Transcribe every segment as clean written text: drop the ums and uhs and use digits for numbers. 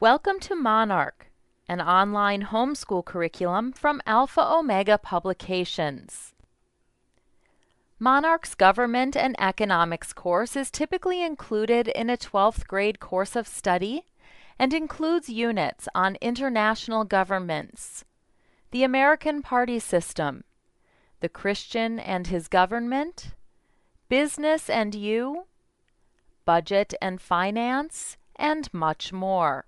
Welcome to Monarch, an online homeschool curriculum from Alpha Omega Publications. Monarch's Government and Economics course is typically included in a 12th grade course of study and includes units on international governments, the American party system, the Christian and his government, business and you, budget and finance, and much more.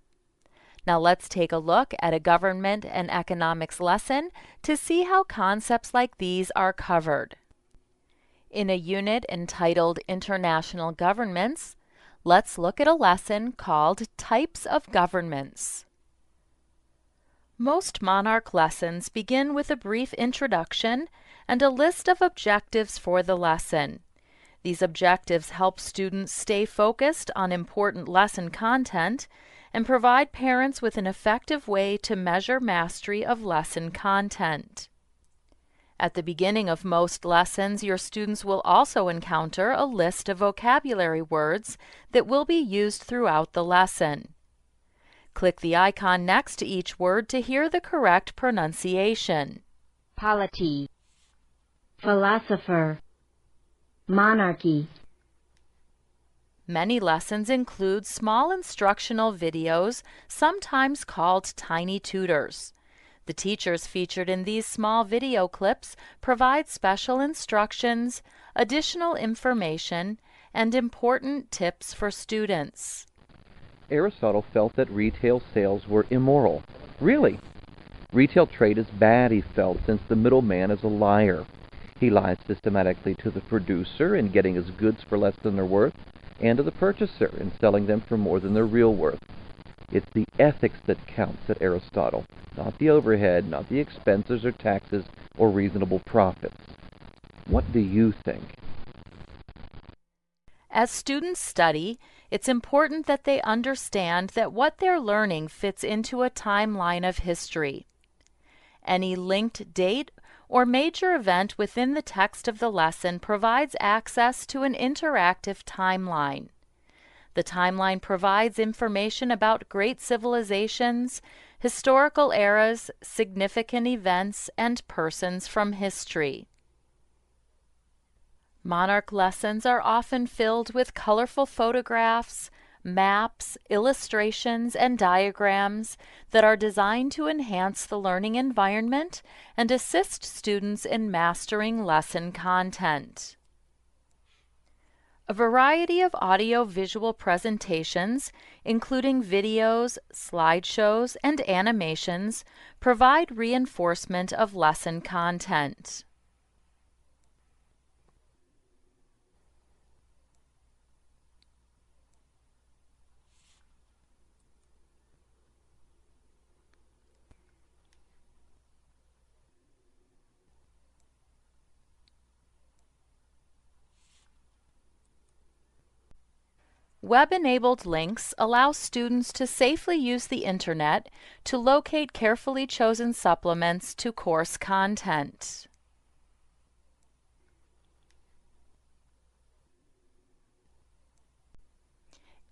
Now let's take a look at a government and economics lesson to see how concepts like these are covered. In a unit entitled International Governments, let's look at a lesson called Types of Governments. Most Monarch lessons begin with a brief introduction and a list of objectives for the lesson. These objectives help students stay focused on important lesson content and provide parents with an effective way to measure mastery of lesson content. At the beginning of most lessons, your students will also encounter a list of vocabulary words that will be used throughout the lesson. Click the icon next to each word to hear the correct pronunciation. Polity, philosopher, monarchy. Many lessons include small instructional videos, sometimes called tiny tutors. The teachers featured in these small video clips provide special instructions, additional information, and important tips for students. Aristotle felt that retail sales were immoral. Really? Retail trade is bad, he felt, since the middleman is a liar. He lies systematically to the producer in getting his goods for less than they're worth, and to the purchaser in selling them for more than their real worth. It's the ethics that counts at Aristotle, not the overhead, not the expenses or taxes or reasonable profits. What do you think? As students study, it's important that they understand that what they're learning fits into a timeline of history. Any linked date or major event within the text of the lesson provides access to an interactive timeline. The timeline provides information about great civilizations, historical eras, significant events, and persons from history. Monarch lessons are often filled with colorful photographs, maps, illustrations, and diagrams that are designed to enhance the learning environment and assist students in mastering lesson content. A variety of audio-visual presentations, including videos, slideshows, and animations, provide reinforcement of lesson content. Web-enabled links allow students to safely use the Internet to locate carefully chosen supplements to course content.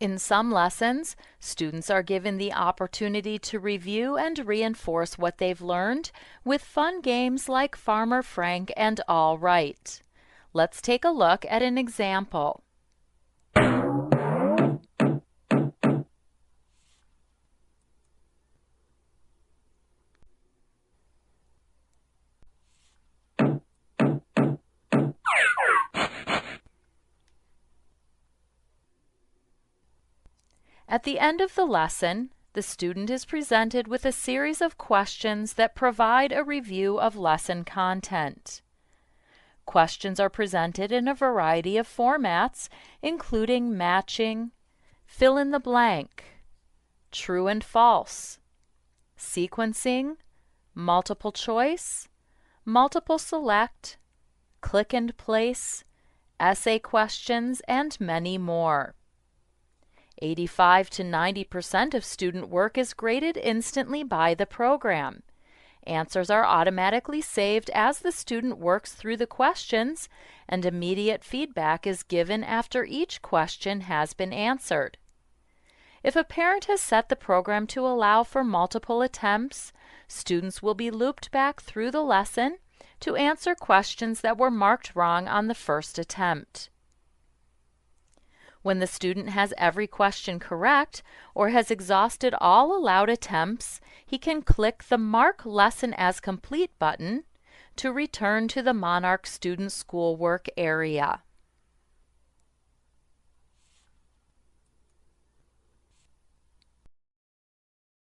In some lessons, students are given the opportunity to review and reinforce what they've learned with fun games like Farmer Frank and All Right. Let's take a look at an example. At the end of the lesson, the student is presented with a series of questions that provide a review of lesson content. Questions are presented in a variety of formats, including matching, fill in the blank, true and false, sequencing, multiple choice, multiple select, click and place, essay questions, and many more. 85 to 90% of student work is graded instantly by the program. Answers are automatically saved as the student works through the questions, and immediate feedback is given after each question has been answered. If a parent has set the program to allow for multiple attempts, students will be looped back through the lesson to answer questions that were marked wrong on the first attempt. When the student has every question correct or has exhausted all allowed attempts, he can click the Mark Lesson as Complete button to return to the Monarch Student Schoolwork area.